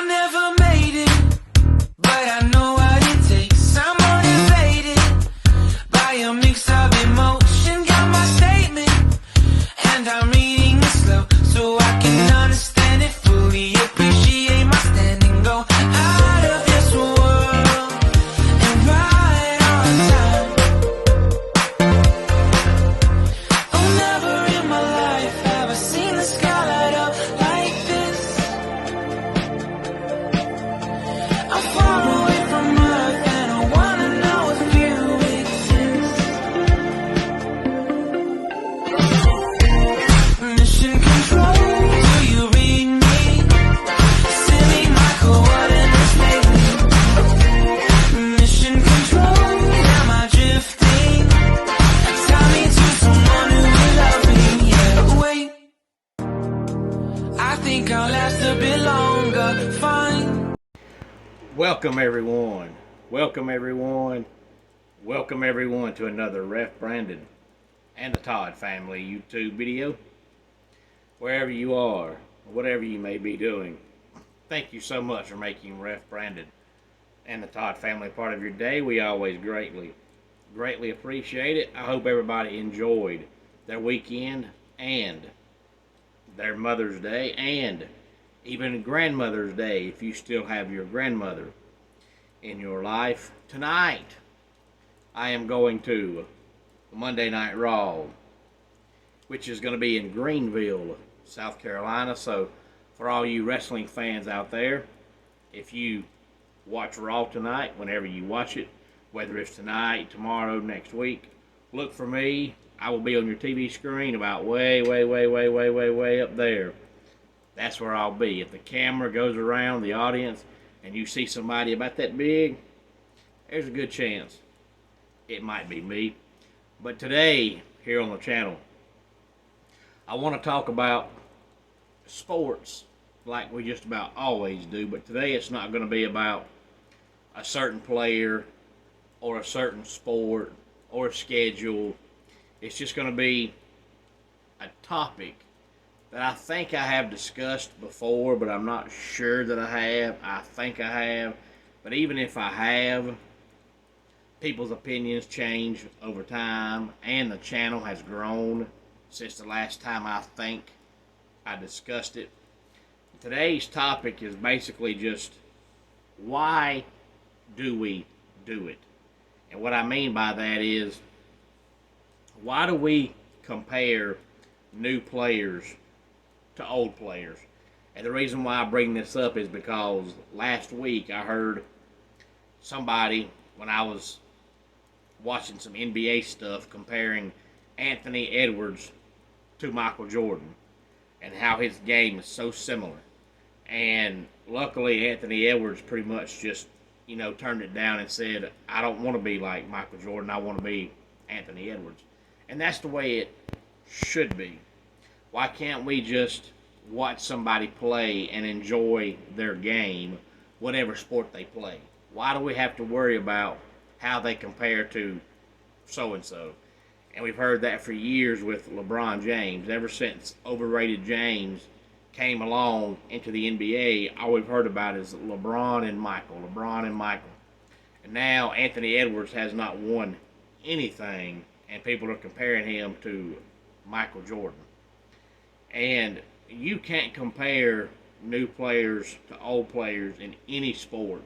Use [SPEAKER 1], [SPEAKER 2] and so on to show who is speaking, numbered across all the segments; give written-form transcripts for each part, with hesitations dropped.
[SPEAKER 1] never made it, but I know what it takes. I'm motivated by a mix of emotion. Got my statement, and I'm reading it slow so I can understand it fully. Appreciate my standing, go out of this world and right on time. Oh, never in my life have I seen the sky light up like this. I'm far away from Earth and I wanna know if you exist. Mission control, do you read me? Send me my coordinates lately. Mission control, am I drifting? Tie me to someone who will love me, yeah. Wait, I think I'll last a bit longer, fine.
[SPEAKER 2] Welcome everyone. Welcome everyone. Welcome everyone to another Ref Brandon and the Todd family YouTube video. Wherever you are, whatever you may be doing, thank you so much for making Ref Brandon and the Todd family part of your day. We always greatly appreciate it. I hope everybody enjoyed their weekend and their Mother's Day and even Grandmother's Day if you still have your grandmother in your life. Tonight, I am going to Monday Night Raw, which is going to be in Greenville, South Carolina. So for all you wrestling fans out there, if you watch Raw tonight, whenever you watch it, whether it's tonight, tomorrow, next week, look for me. I will be on your TV screen about way up there. That's where I'll be. If the camera goes around the audience and you see somebody about that big, there's a good chance it might be me. But today, here on the channel, I want to talk about sports like we just about always do. But today it's not going to be about a certain player or a certain sport or a schedule. It's just going to be a topic that I think I have discussed before, but I'm not sure that I have. I think I have. But even if I have, people's opinions change over time, and the channel has grown since the last time I think I discussed it. Today's topic is basically just, why do we do it? And what I mean by that is, why do we compare new players to old players? And the reason why I bring this up is because last week I heard somebody, when I was watching some NBA stuff, comparing Anthony Edwards to Michael Jordan and how his game is so similar. And luckily Anthony Edwards pretty much just, turned it down and said, I don't want to be like Michael Jordan, I want to be Anthony Edwards. And that's the way it should be. Why can't we just watch somebody play and enjoy their game, whatever sport they play? Why do we have to worry about how they compare to so-and-so? And we've heard that for years with LeBron James. Ever since overrated James came along into the NBA, all we've heard about is LeBron and Michael. And now Anthony Edwards has not won anything, and people are comparing him to Michael Jordan. And you can't compare new players to old players in any sport,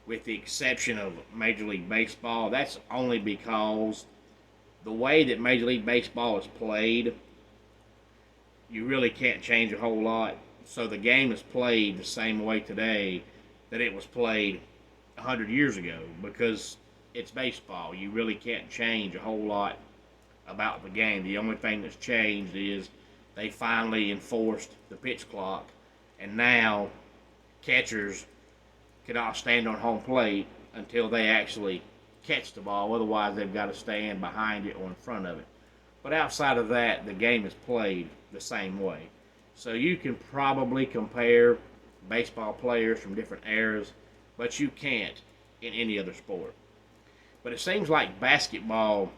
[SPEAKER 2] with the exception of Major League Baseball. That's only because the way that Major League Baseball is played, you really can't change a whole lot. So the game is played the same way today that it was played 100 years ago, because it's baseball. You really can't change a whole lot about the game. The only thing that's changed is they finally enforced the pitch clock, and now catchers cannot stand on home plate until they actually catch the ball. Otherwise, they've got to stand behind it or in front of it. But outside of that, the game is played the same way. So you can probably compare baseball players from different eras, but you can't in any other sport. But it seems like basketball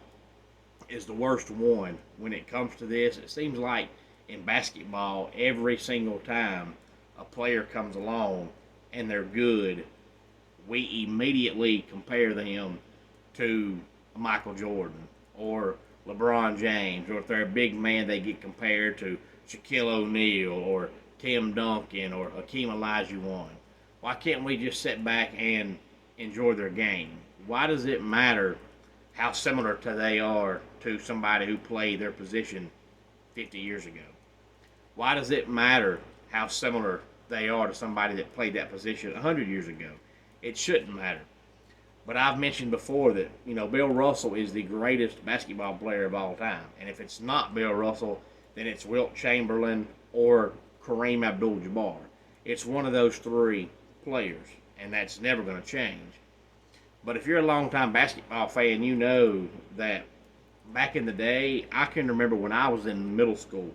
[SPEAKER 2] is the worst one when it comes to this. It seems like in basketball, every single time a player comes along, and they're good, we immediately compare them to Michael Jordan or LeBron James, or if they're a big man, they get compared to Shaquille O'Neal or Tim Duncan or Hakeem Olajuwon. Why can't we just sit back and enjoy their game? Why does it matter how similar they are to somebody who played their position 50 years ago? Why does it matter how similar they are to somebody that played that position 100 years ago? It shouldn't matter. But I've mentioned before that, Bill Russell is the greatest basketball player of all time. And if it's not Bill Russell, then it's Wilt Chamberlain or Kareem Abdul-Jabbar. It's one of those three players, and that's never going to change. But if you're a longtime basketball fan, you know that back in the day, I can remember when I was in middle school,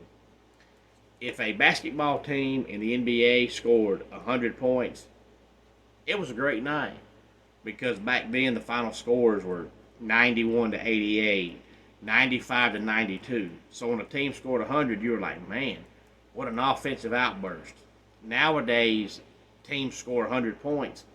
[SPEAKER 2] if a basketball team in the NBA scored 100 points, it was a great night. Because back then the final scores were 91 to 88, 95 to 92. So when a team scored 100, you were like, man, what an offensive outburst. Nowadays, teams score 100 points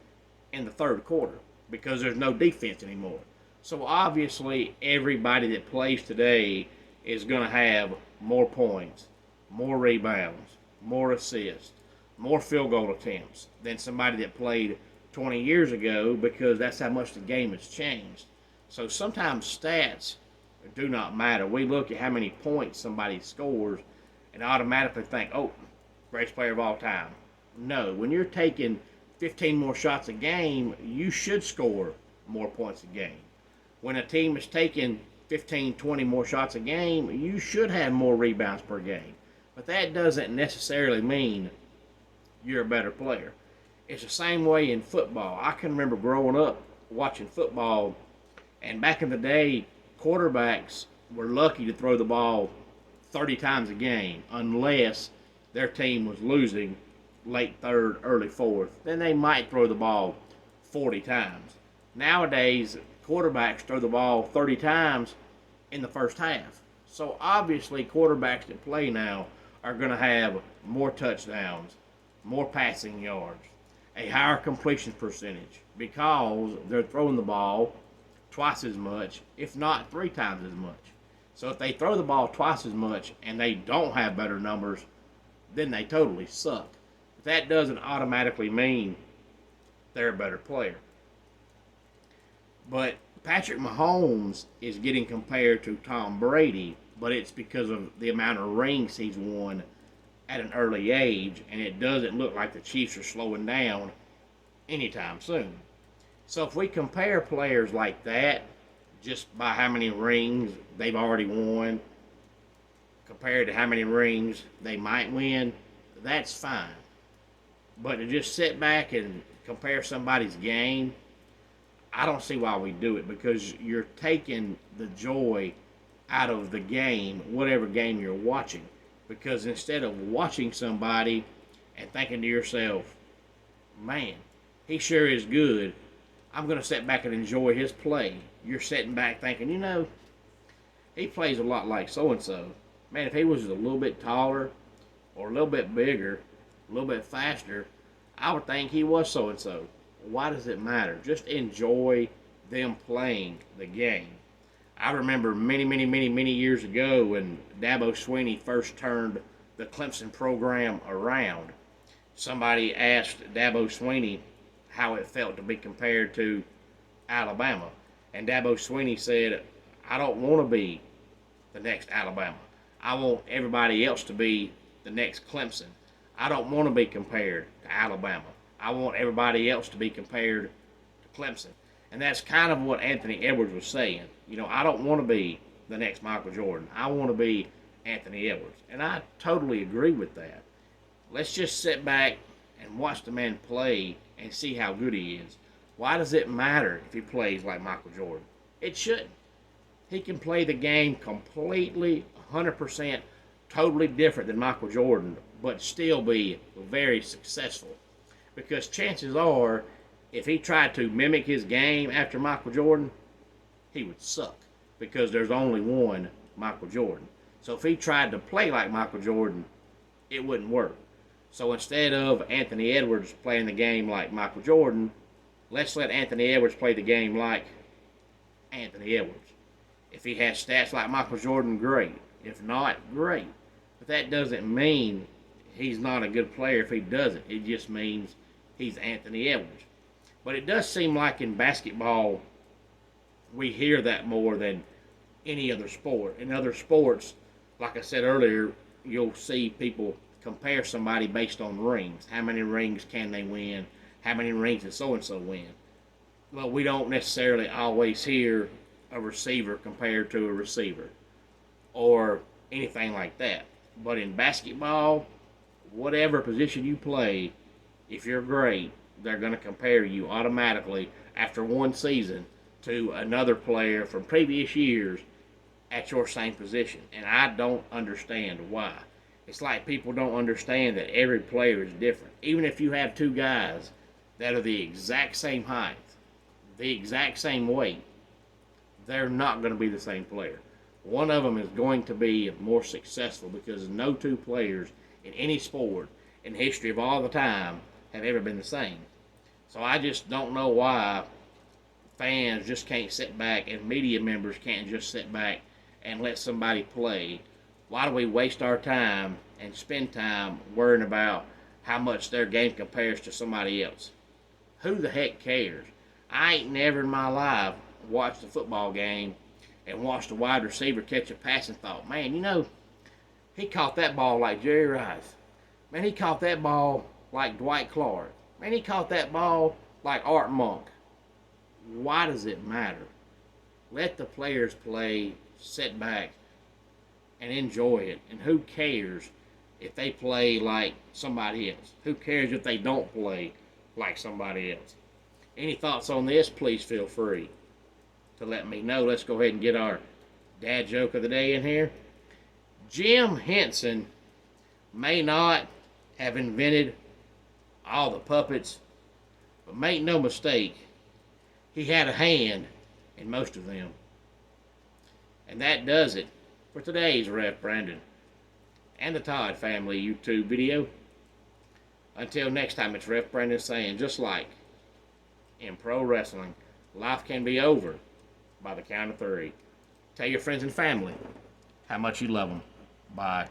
[SPEAKER 2] in the third quarter because there's no defense anymore. So obviously, everybody that plays today is going to have more points, more rebounds, more assists, more field goal attempts than somebody that played 20 years ago, because that's how much the game has changed. So sometimes stats do not matter. We look at how many points somebody scores and automatically think, oh, greatest player of all time. No, when you're taking 15 more shots a game, you should score more points a game. When a team is taking 15, 20 more shots a game, you should have more rebounds per game. But that doesn't necessarily mean you're a better player. It's the same way in football. I can remember growing up watching football, and back in the day, quarterbacks were lucky to throw the ball 30 times a game unless their team was losing late third, early fourth. Then they might throw the ball 40 times. Nowadays, quarterbacks throw the ball 30 times in the first half. So obviously, quarterbacks that play now are going to have more touchdowns, more passing yards, a higher completion percentage, because they're throwing the ball twice as much, if not 3 times as much. So if they throw the ball twice as much and they don't have better numbers, then they totally suck. But that doesn't automatically mean they're a better player. But Patrick Mahomes is getting compared to Tom Brady, but it's because of the amount of rings he's won at an early age, and it doesn't look like the Chiefs are slowing down anytime soon. So if we compare players like that just by how many rings they've already won compared to how many rings they might win, that's fine. But to just sit back and compare somebody's game, I don't see why we do it, because you're taking the joy out of the game, whatever game you're watching. Because instead of watching somebody and thinking to yourself, man, he sure is good, I'm going to sit back and enjoy his play. You're sitting back thinking, he plays a lot like so-and-so. Man, if he was a little bit taller or a little bit bigger, a little bit faster, I would think he was so-and-so. Why does it matter? Just enjoy them playing the game. I remember many years ago when Dabo Swinney first turned the Clemson program around. Somebody asked Dabo Swinney how it felt to be compared to Alabama. And Dabo Swinney said, I don't want to be the next Alabama. I want everybody else to be the next Clemson. I don't want to be compared to Alabama. I want everybody else to be compared to Clemson. And that's kind of what Anthony Edwards was saying. I don't want to be the next Michael Jordan. I want to be Anthony Edwards. And I totally agree with that. Let's just sit back and watch the man play and see how good he is. Why does it matter if he plays like Michael Jordan? It shouldn't. He can play the game completely, 100%, totally different than Michael Jordan, but still be very successful. Because chances are, if he tried to mimic his game after Michael Jordan, he would suck, because there's only one Michael Jordan. So if he tried to play like Michael Jordan, it wouldn't work. So instead of Anthony Edwards playing the game like Michael Jordan, let's let Anthony Edwards play the game like Anthony Edwards. If he has stats like Michael Jordan, great. If not, great. But that doesn't mean he's not a good player if he doesn't. It just means he's Anthony Edwards. But it does seem like in basketball, we hear that more than any other sport. In other sports, like I said earlier, you'll see people compare somebody based on rings. How many rings can they win? How many rings does so-and-so win? But we don't necessarily always hear a receiver compared to a receiver or anything like that. But in basketball, whatever position you play, if you're great, they're going to compare you automatically after one season to another player from previous years at your same position. And I don't understand why. It's like people don't understand that every player is different. Even if you have two guys that are the exact same height, the exact same weight, they're not going to be the same player. One of them is going to be more successful because no two players in any sport in the history of all the time have ever been the same. So I just don't know why fans just can't sit back and media members can't just sit back and let somebody play. Why do we waste our time and spend time worrying about how much their game compares to somebody else? Who the heck cares? I ain't never in my life watched a football game and watched a wide receiver catch a pass and thought, man, you know, he caught that ball like Jerry Rice. Man, he caught that ball like Dwight Clark. Man, he caught that ball like Art Monk. Why does it matter? Let the players play, sit back, and enjoy it. And who cares if they play like somebody else? Who cares if they don't play like somebody else? Any thoughts on this, please feel free to let me know. Let's go ahead and get our dad joke of the day in here. Jim Henson may not have invented all the puppets, but make no mistake, he had a hand in most of them. And that does it for today's Ref Brandon and the Todd Family YouTube video. Until next time, it's Ref Brandon saying, just like in pro wrestling, life can be over by the count of 3. Tell your friends and family how much you love them. Bye.